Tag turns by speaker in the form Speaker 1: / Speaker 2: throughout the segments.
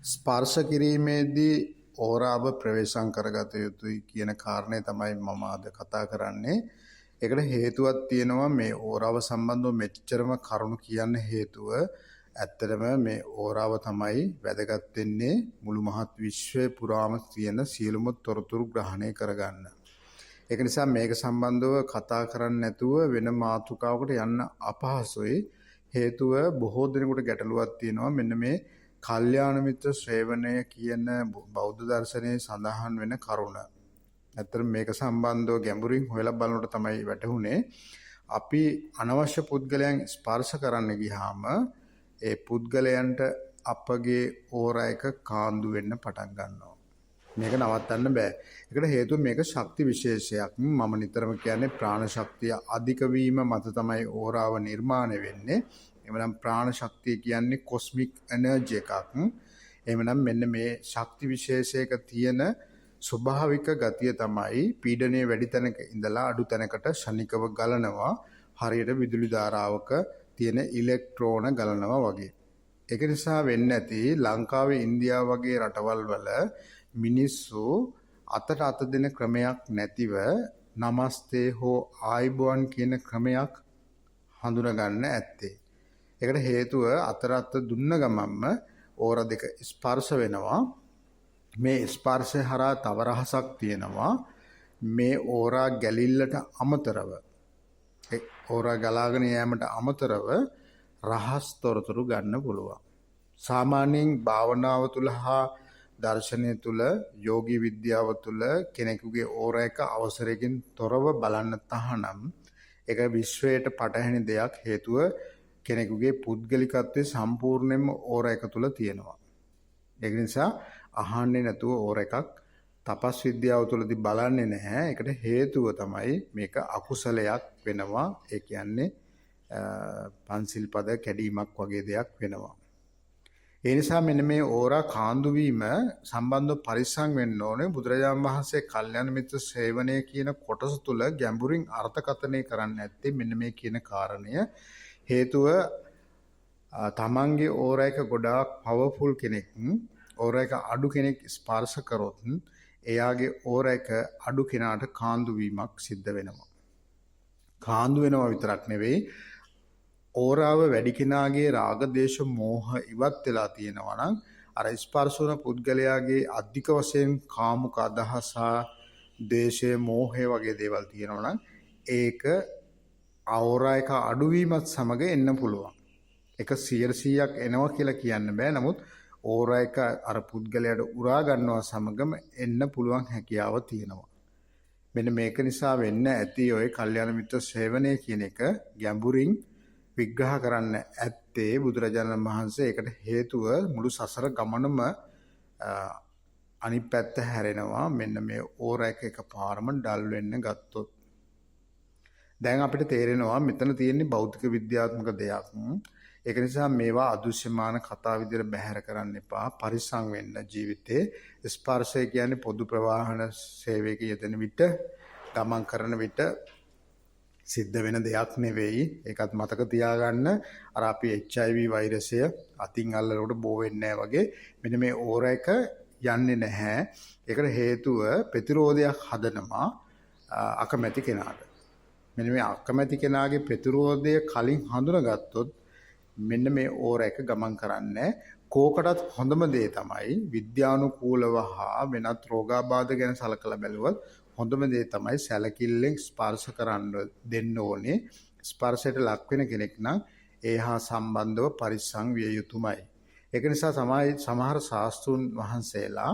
Speaker 1: ස්පර්ශ කිරීමේදී ඕරාව ප්‍රවේශම් කරගත යුතුයි කියන කාරණේ තමයි මම අද කතා කරන්නේ. ඒකට හේතුවක් තියෙනවා මේ ඕරාව සම්බන්ධව මෙච්චරම කරුණු කියන්න හේතුව ඇත්තටම මේ ඕරාව තමයි වැදගත් වෙන්නේ මුළු මහත් විශ්වය පුරාම තියෙන සියලුම තොරතුරු ග්‍රහණය කරගන්න. ඒක නිසා මේක සම්බන්ධව කතා කරන්න නැතුව වෙන මාතෘකාවකට යන්න අපහසුයි. හේතුව බොහෝ දෙනෙකුට ගැටලුවක් තියෙනවා මෙන්න මේ කල්යාණ මිත්‍ර ශ්‍රේවණය කියන බෞද්ධ දර්ශනයේ සඳහන් වෙන කරුණ. ඇත්තට මේක සම්බන්ධව ගැඹුරින් හොයලා බලනකොට තමයි වැටහුනේ අපි අනවශ්‍ය පුද්ගලයන් ස්පර්ශ කරන්න ගියාම ඒ පුද්ගලයන්ට අපගේ ඕරා එක කාන්දු වෙන්න පටන් ගන්නවා. මේක නවත්තන්න බෑ. ඒකට හේතුව මේක ශක්ති විශේෂයක්. මම නිතරම කියන්නේ ප්‍රාණ ශක්තිය අධික වීම මත තමයි ඕරාව නිර්මාණය වෙන්නේ. එහෙමනම් ප්‍රාණ ශක්තිය කියන්නේ කොස්මික් එනර්ජි එකක්. එහෙමනම් මෙන්න මේ ශක්ති විශේෂයක තියෙන ස්වභාවික ගතිය තමයි පීඩනයේ වැඩි තැනක ඉඳලා අඩු තැනකට ශනිකව ගලනවා. හරියට විදුලි ධාරාවක තියෙන ඉලෙක්ට්‍රෝන ගලනවා වගේ. ඒක නිසා වෙන්නේ නැති ලංකාවේ ඉන්දියාව වගේ රටවල් වල මිනිස්සු අතට අත දෙන ක්‍රමයක් නැතිව නමස්තේ හෝ ආයිබෝන් කියන ක්‍රමයක් හඳුනගන්න ඇත්තේ. ඒකට හේතුව අතරත් දුන්න ගමන්ම ඕරා දෙක ස්පර්ශ වෙනවා. මේ ස්පර්ශය හරහා තව රහසක් තියෙනවා. මේ ඕරා ගැලිල්ලට අමතරව ඕරා ගලාගෙන යෑමට අමතරව රහස් තොරතුරු ගන්න පුළුවන්. සාමාන්‍යයෙන් භාවනාව තුළ හා දර්ශනය තුළ යෝගී විද්‍යාව තුළ කෙනෙකුගේ ඕරා එක අවසරයකින් තොරව බලන්න තහනම් ඒක විශ්වයට පටහැනි දෙයක්. හේතුව කෙනෙකුගේ පුද්ගලිකත්වයේ සම්පූර්ණයෙන්ම ඕරා එක තුළ තියෙනවා. ඒක නිසා අහන්නේ නැතුව ඕරා එකක් තපස් විද්‍යාව තුළදී බලන්නේ නැහැ. ඒකට හේතුව තමයි මේක අකුසලයක් වෙනවා. ඒ කියන්නේ පන්සිල් පද කැඩීමක් වගේ දෙයක් වෙනවා. ඒ නිසා මෙන්න මේ ඕරා කාන්දු වීම සම්බන්ධව පරිස්සම් වෙන්න ඕනේ. බුදුරජාණන් වහන්සේ කල්යාණ මිත්‍ර සේවනය කියන කොටස තුළ ගැඹුරින් අර්ථකථනය කරන්න ඇත්තේ මෙන්න මේ කියන කාරණය. හේතුව තමන්ගේ ඕරා එක ගොඩාක් පවර්ෆුල් කෙනෙක් ඕරා එක අඩු කෙනෙක් ස්පර්ශ කරොත් එයාගේ ඕරා එක අඩු කෙනාට කාන්දු වීමක් සිද්ධ වෙනවා. කාන්දු වෙනවා විතරක් නෙවෙයි ඕරාව වැඩි කෙනාගේ රාග දේශ මෝහ ඉවත් වෙලා තියෙනවා නම් අර ස්පර්ශ වන පුද්ගලයාගේ අධික වශයෙන් කාමුක අදහස දේශය මෝහය වගේ දේවල් තියෙනවා නම් ඒක ඕරා එක අඩුවීමත් සමග එන්න පුළුවන්. ඒක 100%ක් එනවා කියලා කියන්න බෑ. නමුත් ඕරා එක අර පුද්ගලයාට උරා ගන්නවා සමගම එන්න පුළුවන් හැකියාව තියෙනවා. මෙන්න මේක නිසා වෙන්න ඇති ඔය කල්යාණ මිත්‍ර සේවනය කියන එක ගැඹුරින් විග්‍රහ කරන්න ඇත්තේ බුදුරජාණන් වහන්සේ. ඒකට හේතුව මුළු සසර ගමනම අනිත් පැත්ත හැරෙනවා. මෙන්න මේ ඕරා එක එකපාරම ඩල් වෙන්න ගත්තොත් දැන් අපිට තේරෙනවා මෙතන තියෙන්නේ භෞතික විද්‍යාත්මක දෙයක්. ඒක නිසා මේවා අදෘශ්‍යමාන කතා විදිහට බැහැර කරන්න එපා. පරිස්සම් වෙන්න ජීවිතේ. ස්පර්ශය කියන්නේ පොදු ප්‍රවාහන සේවයක යෙදෙන විට ගමන් කරන විට සිද්ධ වෙන දෙයක් නෙවෙයි. ඒකත් මතක තියාගන්න. අර අපි HIV වෛරසය අතින් අල්ලනකොට බෝ වෙන්නේ නැහැ වගේ මෙන්න මේ ඕරා එක යන්නේ නැහැ. ඒකට හේතුව ප්‍රතිරෝධයක් හදනවා අකමැති කෙනාට. මෙන්න මේ අකමැති කෙනාගේ ප්‍රතිරෝධය කලින් හඳුනාගත්තොත් මෙන්න මේ ඕරා එක ගමන් කරන්නේ. කෝකටත් හොඳම දේ තමයි විද්‍යානුකූලව හා වෙනත් රෝගාබාධ ගැන සලකලා බැලුවොත් හොඳම දේ තමයි සැලකිල්ලෙන් ස්පර්ශ කරන්න දෙන්න ඕනේ. ස්පර්ශයට ලක් වෙන කෙනෙක් නම් ඒ හා සම්බන්ධව පරිස්සම් විය යුතුමයි. ඒක නිසා තමයි සමහර ශාස්ත්‍රඥ වහන්සේලා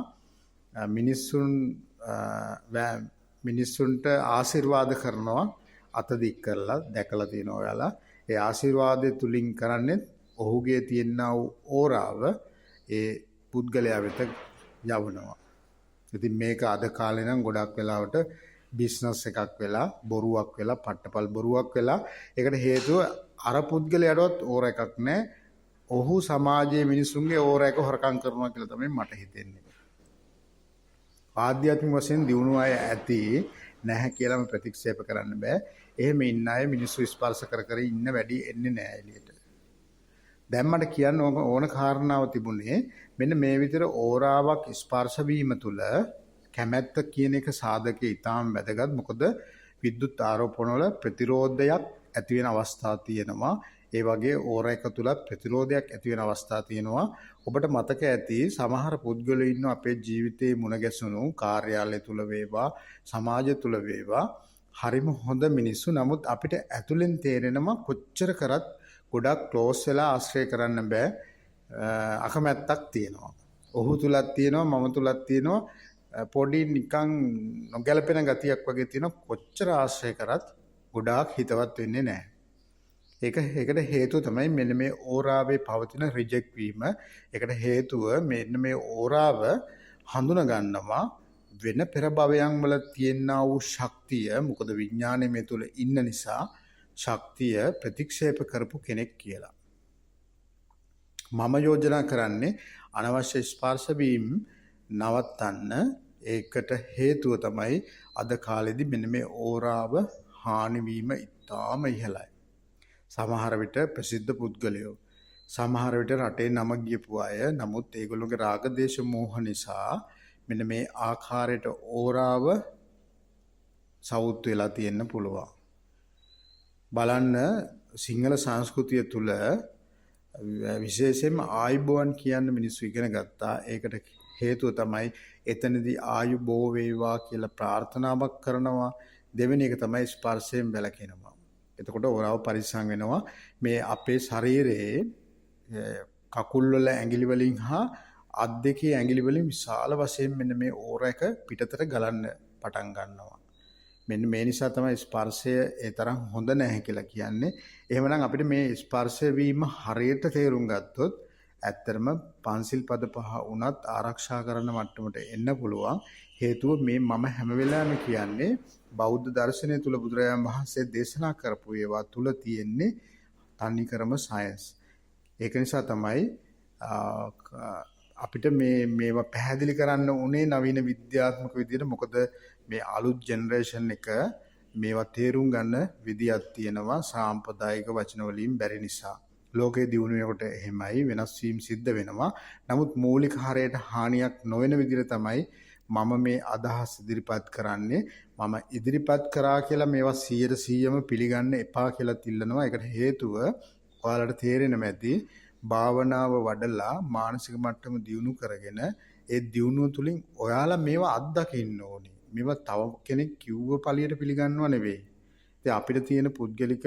Speaker 1: මිනිස්සුන්ට ආශිර්වාද කරනවා අත දික් කරලා දැකලා තියෙනවා ඔයාලා. ඒ ආශිර්වාදය තුලින් කරන්නේ ඔහුගේ තියෙනා වූ ඕරාව ඒ පුද්ගලයා වෙත යවනවා. ඉතින් මේක අද කාලේ නම් ගොඩක් වෙලාවට බිස්නස් එකක් වෙලා බොරුවක් වෙලා පට්ටපල් බොරුවක් වෙලා ඒකට හේතුව අර පුද්ගලයාටවත් ඕරා එකක් නැහැ. ඔහු සමාජයේ මිනිසුන්ගේ ඕරා එක හොරකම් කරනවා කියලා තමයි මට හිතෙන්නේ. ආධ්‍යාත්මික වශයෙන් දියුණු අය ඇති නැහැ කියලාම ප්‍රතික්ෂේප කරන්න බෑ. එහෙම ඉන්න අය මිනිස්සු ස්පර්ශ කර කර ඉන්න වැඩි එන්නේ නැහැ එළියට. දැන් මට කියන්න ඕන කාරණාව තිබුණේ මෙන්න මේ විතර ඕරාවක් ස්පර්ශ වීම තුළ කැමැත්ත කියන එක සාධකයේ ඊටාම් වැදගත්. මොකද විද්‍යුත් ආරෝපණ වල ප්‍රතිරෝධයක් ඇති වෙන අවස්ථා තියෙනවා. ඒ වගේ ඕරා එක තුල ප්‍රතිරෝධයක් ඇති වෙන අවස්ථා තියෙනවා. ඔබට මතක ඇති සමහර පුද්ගලයෝ ඉන්නවා අපේ ජීවිතේ මුණ ගැසුණු කාර්යාලය තුල වේවා සමාජය තුල වේවා හරිම හොඳ මිනිස්සු. නමුත් අපිට ඇතුලෙන් තේරෙනවා කොච්චර කරත් ගොඩක් ක්ලෝස් වෙලා ආශ්‍රය කරන්න බෑ. අකමැත්තක් තියෙනවා. ඔහු තුලත් තියෙනවා මම තුලත් තියෙනවා. පොඩි නිකන් නොගැලපෙන ගතියක් වගේ තියෙනවා. කොච්චර ආශ්‍රය කරත් ගොඩාක් හිතවත් වෙන්නේ නැහැ. ඒකට හේතුව තමයි මෙන්න මේ ඕරාවේ පවතින රිජෙක්ට් වීම. ඒකට හේතුව මෙන්න මේ ඕරාව හඳුනා ගන්නවා වෙන පෙර භවයන් වල තියෙනා වූ ශක්තිය. මොකද විඥානය මේ තුල ඉන්න නිසා ශක්තිය ප්‍රතික්ෂේප කරපු කෙනෙක් කියලා. මම යෝජනා කරන්නේ අනවශ්‍ය ස්පර්ශ වීම නවත්තන්න. ඒකට හේතුව තමයි අද කාලෙදි මෙන්න මේ ඕරාව හානි වීම ඉතාම ඉහළයි. සමහර විට ප්‍රසිද්ධ පුද්ගලයෝ සමහර විට රටේ නම ගියපු අය නමුත් ඒගොල්ලෝගේ රාග දේශ මෝහ නිසා මෙන්න මේ ආකාරයට ඕරාව සවුත් වෙලා තියෙන්න පුළුවන්. බලන්න සිංහල සංස්කෘතිය තුල විශේෂයෙන්ම ආයුබෝවන් කියන මිනිස්සු ඉගෙන ගත්තා. ඒකට හේතුව තමයි එතනදී ආයුබෝ වේවා කියලා ප්‍රාර්ථනාවක් කරනවා. දෙවෙනි එක තමයි ස්පර්ශයෙන් වැළකෙනවා. එතකොට ඕරාව පරිස්සම් වෙනවා. මේ අපේ ශරීරයේ කකුල් වල ඇඟිලි වලින් හා අත් දෙකේ ඇඟිලි වලින් විශාල වශයෙන් මෙන්න මේ ඕරා එක පිටතට ගලන්න පටන් ගන්නවා. මෙන්න මේ නිසා තමයි ස්පර්ශය ඒ තරම් හොඳ නැහැ කියලා කියන්නේ. එහෙමනම් අපිට මේ ස්පර්ශ වීම හරියට තේරුම් ගත්තොත් ඇත්තටම පන්සිල් පද පහ වුණත් ආරක්ෂා කරන මට්ටමට එන්න පුළුවන්. හේතුව මේ මම හැම වෙලාවෙම කියන්නේ බෞද්ධ දර්ශනය තුල බුදුරජාණන් වහන්සේ දේශනා කරපු ඒවා තුල තියෙන්නේ තනිකරම සයන්ස්. ඒක නිසා තමයි අපිට මේවා පැහැදිලි කරන්න උනේ නවීන විද්‍යාත්මක විදිහට. මොකද මේ අලුත් ජෙනරේෂන් එක මේවා තේරුම් ගන්න විදියක් තියෙනවා සාම්ප්‍රදායික වචන වලින් බැරි නිසා. ලෝකයේ දියුණු වෙනකොට එහෙමයි වෙනස් වීම සිද්ධ වෙනවා. නමුත් මූලික හරයට හානියක් නොවන විදිහට තමයි මම මේ අදහස් ඉදිරිපත් කරන්නේ. මම ඉදිරිපත් කරා කියලා මේවා 100%ම පිළිගන්න එපා කියලා තිල්ලනවා. ඒකට හේතුව ඔයාලට තේරෙන්නේ නැති භාවනාව වඩලා මානසික මට්ටම දියුණු කරගෙන ඒ දියුණුව තුලින් ඔයාලා මේවා අත්දකින්න ඕනේ. මේවා තව කෙනෙක් කිව්ව පළියට පිළිගන්නව නෙවෙයි. ඉතින් අපිට තියෙන පුද්ගලික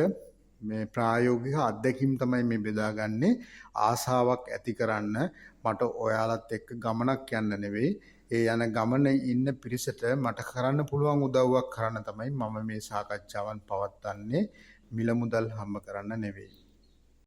Speaker 1: මේ ප්‍රායෝගික අත්දැකීම් තමයි මේ බෙදාගන්නේ. ආසාවක් ඇති කරන්න මට ඔයාලත් එක්ක ගමනක් යන්න නෙවෙයි. ඒ යන ගමනේ ඉන්න පිරිසට මට කරන්න පුළුවන් උදව්වක් කරන්න තමයි මම මේ සාකච්ඡාවන් පවත්වන්නේ. මිල මුදල් හම්බ කරන්න නෙවෙයි.